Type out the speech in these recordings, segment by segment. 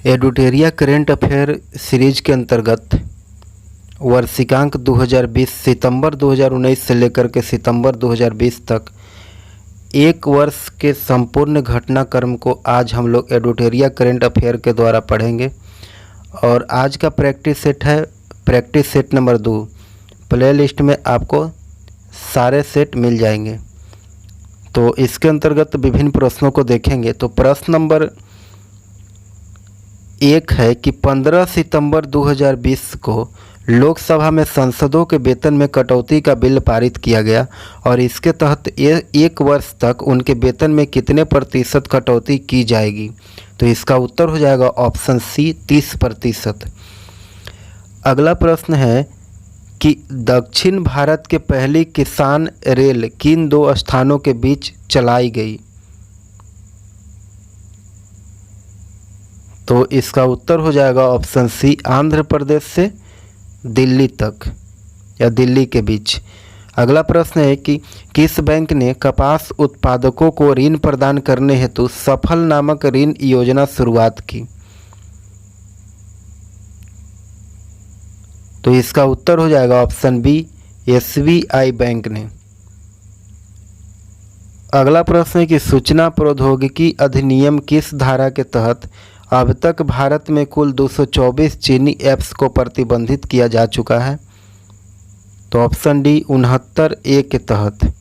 एडुटेरिया current affair series के अंतर्गत वर्षिकांक 2020 सितंबर 2019 से लेकर के सितंबर 2020 तक एक वर्ष के संपूर्ण घटनाक्रम को आज हम लोग एडुटेरिया करेंट अफेयर के द्वारा पढ़ेंगे। और आज का प्रैक्टिस सेट है practice set number 2। Play list में आपको सारे सेट मिल जाएंगे। तो इसके अंतर्गत विभिन्न प्रश्नों को देखेंगे। तो प्रश्न नंबर 1 है कि 15 सितंबर 2020 को लोकसभा में सांसदों के वेतन में कटौती का बिल पारित किया गया और इसके तहत एक वर्ष तक उनके वेतन में कितने प्रतिशत कटौती की जाएगी। तो इसका उत्तर हो जाएगा ऑप्शन सी 30%। अगला प्रश्न है कि दक्षिण भारत के पहली किसान रेल किन 2 स्थानों के बीच चलाई गई। तो इसका उत्तर हो जाएगा ऑप्शन सी आंध्र प्रदेश से दिल्ली तक या दिल्ली के बीच। अगला प्रश्न है कि किस बैंक ने कपास उत्पादकों को ऋण प्रदान करने हेतु सफल नामक ऋण योजना शुरुआत की। तो इसका उत्तर हो जाएगा ऑप्शन बी SBI बैंक ने। अगला प्रश्न है कि सूचना प्रौद्योगिकी अधिनियम किस धारा के तहत अब तक भारत में कुल 224 चीनी ऐप्स को प्रतिबंधित किया जा चुका है। तो ऑप्शन डी 69A के तहत।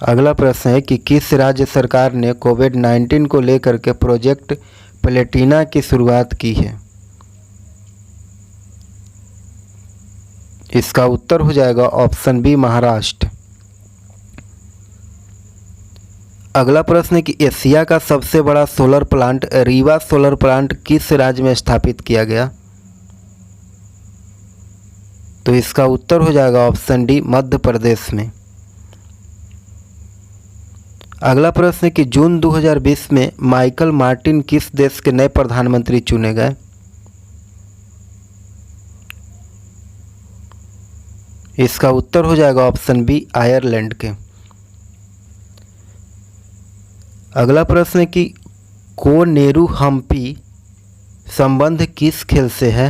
अगला प्रश्न है कि किस राज्य सरकार ने कोविड-19 को लेकर के प्रोजेक्ट प्लेटिना की शुरुआत की है। इसका उत्तर हो जाएगा ऑप्शन बी महाराष्ट्र। अगला प्रश्न है कि एशिया का सबसे बड़ा solar plant Rewa solar plant किस राज्य में स्थापित किया गया। तो इसका उत्तर हो जाएगा ऑप्शन डी मध्य प्रदेश में। अगला प्रश्न है कि जून 2020 में माइकल मार्टिन किस देश के नए प्रधानमंत्री चुने गए। इसका उत्तर हो जाएगा ऑप्शन बी आयरलैंड के। अगला प्रश्न है कि कोनेरू हम्पी संबंध किस खेल से है।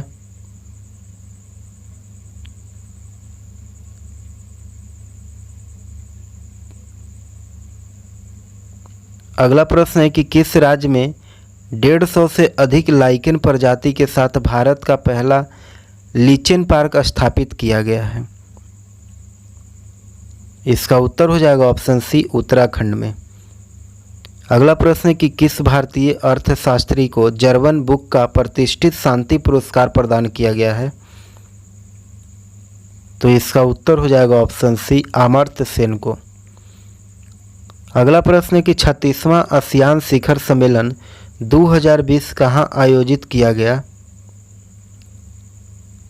अगला प्रश्न है कि किस राज्य में 150 से अधिक लाइकेन प्रजाति के साथ भारत का पहला लीचेन पार्क स्थापित किया गया है। इसका उत्तर हो जाएगा ऑप्शन सी उत्तराखंड में। अगला प्रश्न है कि किस भारतीय अर्थशास्त्री को जर्मन बुक का प्रतिष्ठित शांति पुरस्कार प्रदान किया गया है। तो इसका उत्तर हो जाएगा ऑप्शन सी अमर्त्य सेन को। अगला प्रश्न है कि 36वां आसियान शिखर सम्मेलन 2020 कहाँ आयोजित किया गया।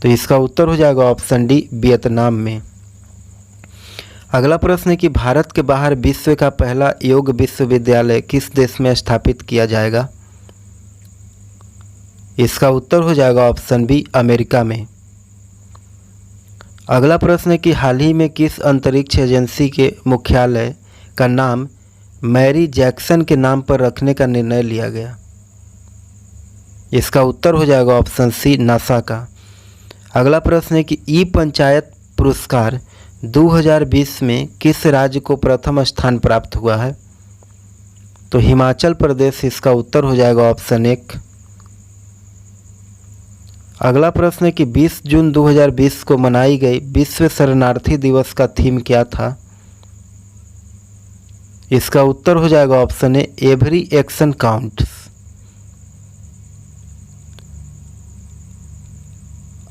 तो इसका उत्तर हो जाएगा ऑप्शन डी वियतनाम में। अगला प्रश्न है कि भारत के बाहर विश्व का पहला योग विश्वविद्यालय किस देश में स्थापित किया जाएगा। इसका उत्तर हो जाएगा ऑप्शन बी अमेरिका में। अगला प्रश्न है कि हाल ही में किस अंतरिक्ष एजेंसी के मुख्यालय का नाम मैरी जैक्सन के नाम पर रखने का निर्णय लिया गया। इसका उत्तर हो जाएगा ऑप्शन सी नासा का। अगला प्रश्न है कि ई पंचायत पुरस्कार 2020 में किस राज्य को प्रथम स्थान प्राप्त हुआ है। तो हिमाचल प्रदेश इसका उत्तर हो जाएगा ऑप्शन 1। अगला प्रश्न है कि 20 जून 2020 को मनाई गई विश्व शरणार्थी दिवस का थीम क्या था। इसका उत्तर हो जाएगा option A every action counts.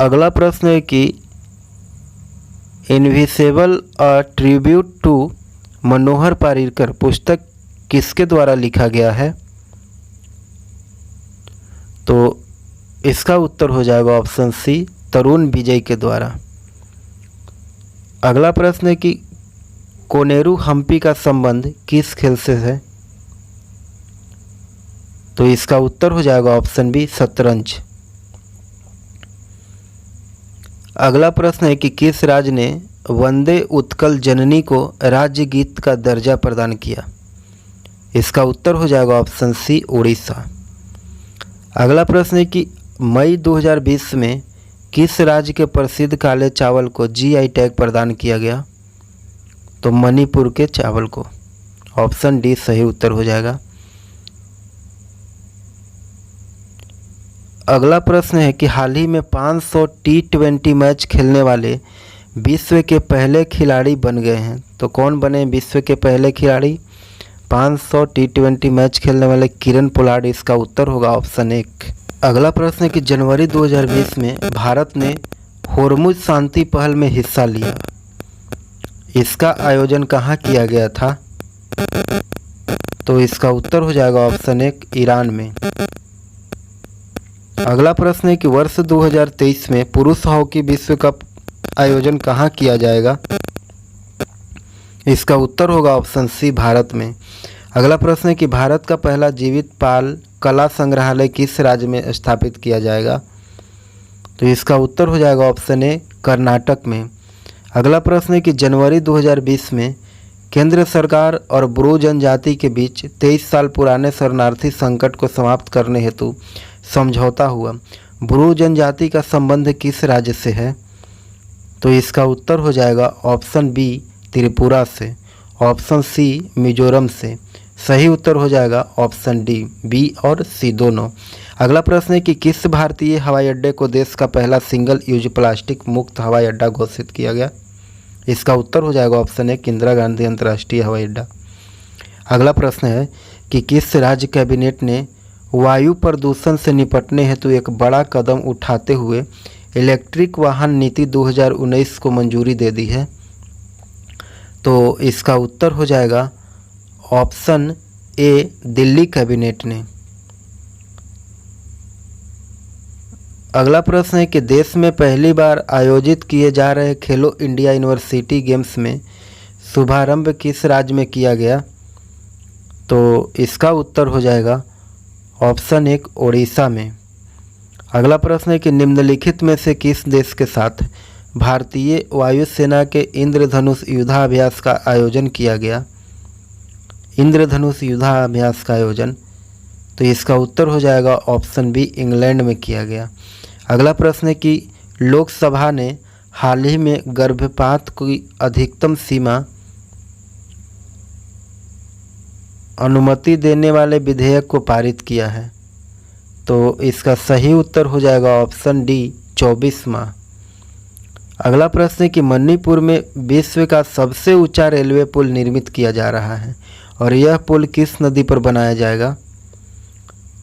अगला प्रश्न है कि इनविजिबल अ ट्रिब्यूट टू मनोहर पारिकर पुस्तक किसके द्वारा लिखा गया है। तो इसका उत्तर हो जाएगा ऑप्शन सी तरुण विजय के द्वारा। अगला प्रश्न है कि कोनेरू हम्पी का संबंध किस खेल से है। तो इसका उत्तर हो जाएगा ऑप्शन बी शतरंज। अगला प्रश्न है कि किस राज्य ने वंदे उत्कल जननी को राज्य गीत का दर्जा प्रदान किया। इसका उत्तर हो जाएगा ऑप्शन सी उड़ीसा। अगला प्रश्न है कि मई 2020 में किस राज्य के प्रसिद्ध काले चावल को जीआई टैग प्रदान किया गया? तो मणिपुर के चावल को। ऑप्शन डी सही उत्तर हो जाएगा। अगला प्रश्न है कि हाल ही में 500 T20 मैच खेलने वाले विश्व के पहले खिलाड़ी बन गए हैं। तो कौन बने विश्व के पहले खिलाड़ी? 500 T20 मैच खेलने वाले किरण पोलार्ड इसका उत्तर होगा ऑप्शन 1। अगला प्रश्न है कि जनवरी 2020 में भारत ने होर्मुज शांति पहल में हिस्सा लिया। इसका आयोजन कहाँ किया गया था? तो इसका उत्तर हो जाएगा ऑप्शन 1 ईरान में। अगला प्रश्न है कि वर्ष 2023 में पुरुष हॉकी विश्व कप आयोजन कहाँ किया जाएगा? इसका उत्तर होगा ऑप्शन सी भारत में। अगला प्रश्न है कि भारत का पहला जीवित पाल कला संग्रहालय किस राज्य में स्थापित किया जाएगा? तो इसका उत्तर हो जाएगा ऑप्शन ए कर्नाटक में। अगला प्रश्न है कि जनवरी 2020 में केंद्र सरकार और ब्रू जनजाति के बीच 23 साल पुराने शरणार्थी संकट को समाप्त करने हेतु समझौता हुआ। ब्रू जनजाति का संबंध किस राज्य से है? तो इसका उत्तर हो जाएगा ऑप्शन बी त्रिपुरा से। ऑप्शन सी मिजोरम से। सही उत्तर हो जाएगा ऑप्शन डी, बी और सी दोनों। अगला प्रश्न है कि किस भारतीय हवाई अड्डे को देश का पहला सिंगल यूज प्लास्टिक मुक्त हवाई अड्डा घोषित किया गया? इसका उत्तर हो जाएगा ऑप्शन ए इंदिरा गांधी अंतर्राष्ट्रीय हवाई अड्डा। अगला प्रश्न है कि किस राज्य कैबिनेट ने वायु प्रदूषण से निपटने हेतु एक बड़ा कदम उठाते हुए इलेक्ट्रिक वाहन नीति 2019 को मंजूरी दे दी है? तो इसका उत्तर हो जाएगा ऑप्शन ए दिल्ली कैबिनेट ने। अगला प्रश्न है कि देश में पहली बार आयोजित किए जा रहे खेलो इंडिया यूनिवर्सिटी गेम्स में शुभारंभ किस राज्य में किया गया? तो इसका उत्तर हो जाएगा ऑप्शन 1 ओडिशा में। अगला प्रश्न है कि निम्नलिखित में से किस देश के साथ भारतीय वायुसेना के इंद्रधनुष युद्धाभ्यास का आयोजन किया गया? इंद्रधनुष युद्धाभ्यास का आयोजन, तो इसका उत्तर हो जाएगा ऑप्शन बी इंग्लैंड में किया गया। अगला प्रश्न है कि लोकसभा ने हाल ही में गर्भपात की अधिकतम सीमा अनुमति देने वाले विधेयक को पारित किया है? तो इसका सही उत्तर हो जाएगा ऑप्शन डी 24 माह। अगला प्रश्न है कि मणिपुर में विश्व का सबसे ऊंचा रेलवे पुल निर्मित किया जा रहा है और यह पुल किस नदी पर बनाया जाएगा?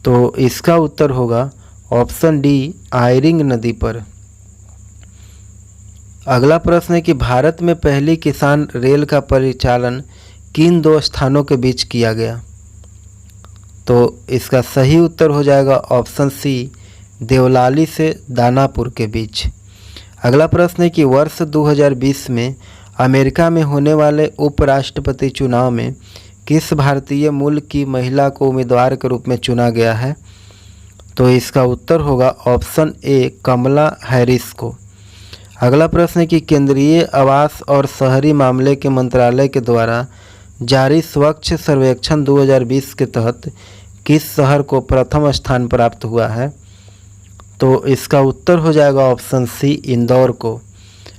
तो इसका उत्तर होगा ऑप्शन डी आयरिंग नदी पर। अगला प्रश्न है कि भारत में पहली किसान रेल का परिचालन किन 2 स्थानों के बीच किया गया? तो इसका सही उत्तर हो जाएगा ऑप्शन सी देवलाली से दानापुर के बीच। अगला प्रश्न है कि वर्ष 2020 में अमेरिका में होने वाले उपराष्ट्रपति चुनाव में किस भारतीय मूल की महिला को उम्मीदवार के रूप में चुना गया है? तो इसका उत्तर होगा ऑप्शन ए कमला हैरिस को। अगला प्रश्न है कि केंद्रीय आवास और शहरी मामले के मंत्रालय के द्वारा जारी स्वच्छ सर्वेक्षण 2020 के तहत किस शहर को प्रथम स्थान प्राप्त हुआ है? तो इसका उत्तर हो जाएगा ऑप्शन सी इंदौर को।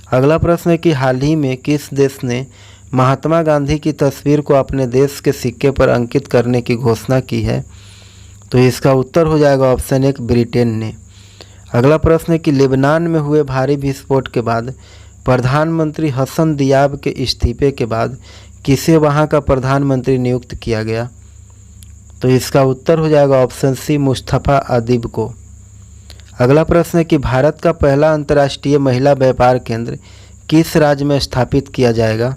अगला प्रश्न है कि हाल ही में किस देश ने महात्मा गांधी की तस्वीर को अपने देश के सिक्के पर अंकित करने की घोषणा की है? तो इसका उत्तर हो जाएगा ऑप्शन 1 ब्रिटेन ने। अगला प्रश्न है कि लेबनान में हुए भारी विस्फोट के बाद प्रधानमंत्री हसन दियाब के इस्तीफे के बाद किसे वहां का प्रधानमंत्री नियुक्त किया गया? तो इसका उत्तर हो जाएगा ऑप्शन सी मुस्तफ़ा अदीब को। अगला प्रश्न है कि भारत का पहला अंतर्राष्ट्रीय महिला व्यापार केंद्र किस राज्य में स्थापित किया जाएगा?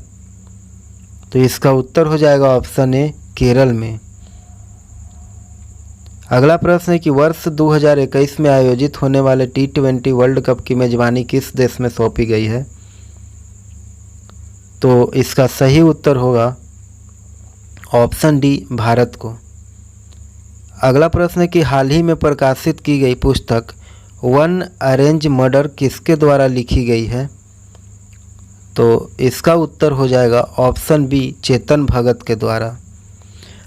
तो इसका उत्तर हो जाएगा ऑप्शन ए केरल में। अगला प्रश्न है कि वर्ष 2021 में आयोजित होने वाले T20 वर्ल्ड कप की मेजबानी किस देश में सौंपी गई है? तो इसका सही उत्तर होगा ऑप्शन डी भारत को। अगला प्रश्न है कि हाल ही में प्रकाशित की गई पुस्तक वन अरेंज मर्डर किसके द्वारा लिखी गई है? तो इसका उत्तर हो जाएगा ऑप्शन बी चेतन भगत के द्वारा।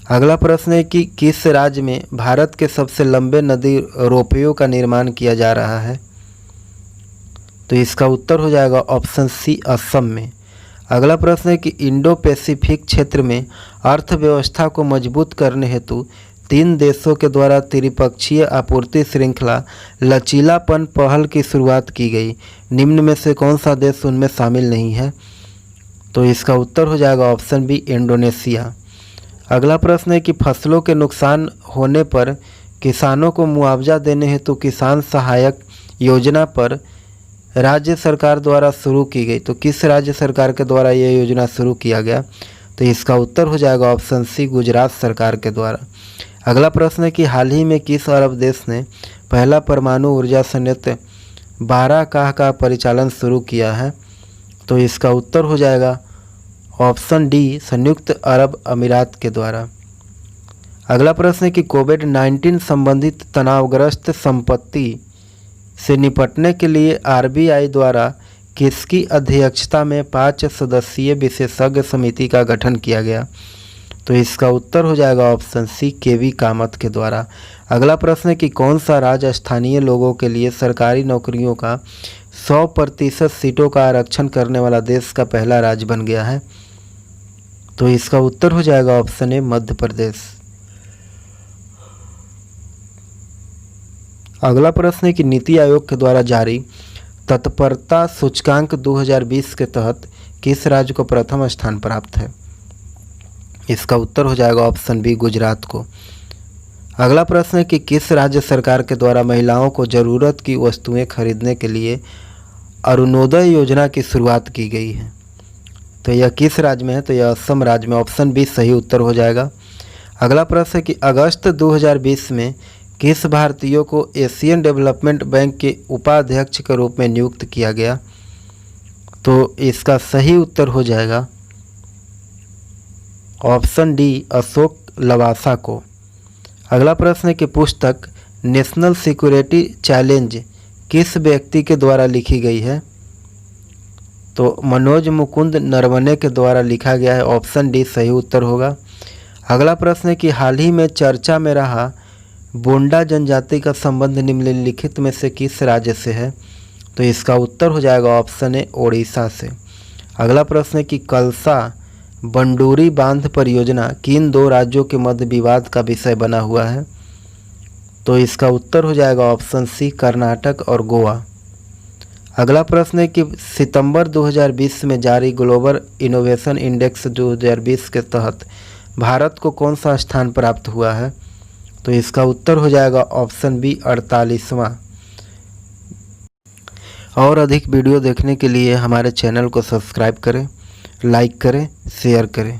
अगला प्रश्न है कि किस राज्य में भारत के सबसे लंबे नदी रोपवेयों का निर्माण किया जा रहा है? तो इसका उत्तर हो जाएगा ऑप्शन सी, असम में। अगला प्रश्न है कि इंडो पैसिफिक क्षेत्र में अर्थव्यवस्था को मजबूत करने हेतु 3 देशों के द्वारा त्रिपक्षीय आपूर्ति श्रृंखला लचीलापन पहल की शुरुआत की गई। निम्न में से कौन सा देश उनमें शामिल नहीं है? तो इसका उत्तर हो जाएगा ऑप्शन बी, इंडोनेशिया। अगला प्रश्न है कि फसलों के नुकसान होने पर किसानों को मुआवजा देने हेतु किसान सहायक योजना पर राज्य सरकार द्वारा शुरू की गई। तो किस राज्य सरकार के द्वारा यह योजना शुरू किया गया? तो इसका उत्तर हो जाएगा ऑप्शन सी, गुजरात सरकार के द्वारा। अगला प्रश्न है कि हाल ही में किस अरब देश ने पहला परमाणु ऊर्जा संयंत्र बाराकाह का परिचालन शुरू किया है? तो इसका उत्तर हो जाएगा ऑप्शन डी, संयुक्त अरब अमीरात के द्वारा। अगला प्रश्न है कि कोविड-19 संबंधित तनावग्रस्त संपत्ति से निपटने के लिए आरबीआई द्वारा किसकी अध्यक्षता में 5 सदस्यीय विशेषज्ञ समिति का गठन किया गया? तो इसका उत्तर हो जाएगा ऑप्शन सी, केवी कामत के द्वारा। अगला प्रश्न है कि कौन सा राज्य स्थानीय लोगों के लिए सरकारी नौकरियों का 100% सीटों का आरक्षण करने वाला देश का पहला राज्य बन गया है? तो इसका उत्तर हो जाएगा ऑप्शन ए, मध्य प्रदेश। अगला प्रश्न है कि नीति आयोग के द्वारा जारी तत्परता सूचकांक 2020 के तहत किस राज्य को प्रथम स्थान प्राप्त है? इसका उत्तर हो जाएगा ऑप्शन बी, गुजरात को। अगला प्रश्न है कि किस राज्य सरकार के द्वारा महिलाओं को ज़रूरत की वस्तुएं खरीदने के लिए अरुणोदय योजना की शुरुआत की गई है? तो यह किस राज्य में है? तो यह असम राज्य में। ऑप्शन बी सही उत्तर हो जाएगा। अगला प्रश्न है कि अगस्त 2020 में किस भारतीय को एशियन डेवलपमेंट बैंक के उपाध्यक्ष के रूप में नियुक्त किया गया? तो इसका सही उत्तर हो जाएगा ऑप्शन डी, अशोक लवासा को। अगला प्रश्न है कि पुस्तक नेशनल सिक्योरिटी चैलेंज किस व्यक्ति के द्वारा लिखी गई है? तो मनोज मुकुंद नरवणे के द्वारा लिखा गया है। ऑप्शन डी सही उत्तर होगा। अगला प्रश्न है कि हाल ही में चर्चा में रहा बोंडा जनजाति का संबंध निम्नलिखित में से किस राज्य से है? तो इसका उत्तर हो जाएगा ऑप्शन ए, ओडिशा से। अगला प्रश्न है कि कलसा बंडूरी बांध परियोजना किन 2 राज्यों के मध्य विवाद का विषय बना हुआ है? तो इसका उत्तर हो जाएगा ऑप्शन सी, कर्नाटक और गोवा। अगला प्रश्न है कि सितंबर 2020 में जारी ग्लोबल इनोवेशन इंडेक्स 2020 के तहत भारत को कौन सा स्थान प्राप्त हुआ है? तो इसका उत्तर हो जाएगा ऑप्शन बी, 48वां। और अधिक वीडियो देखने के लिए हमारे चैनल को सब्सक्राइब करें, लाइक करें, शेयर करें।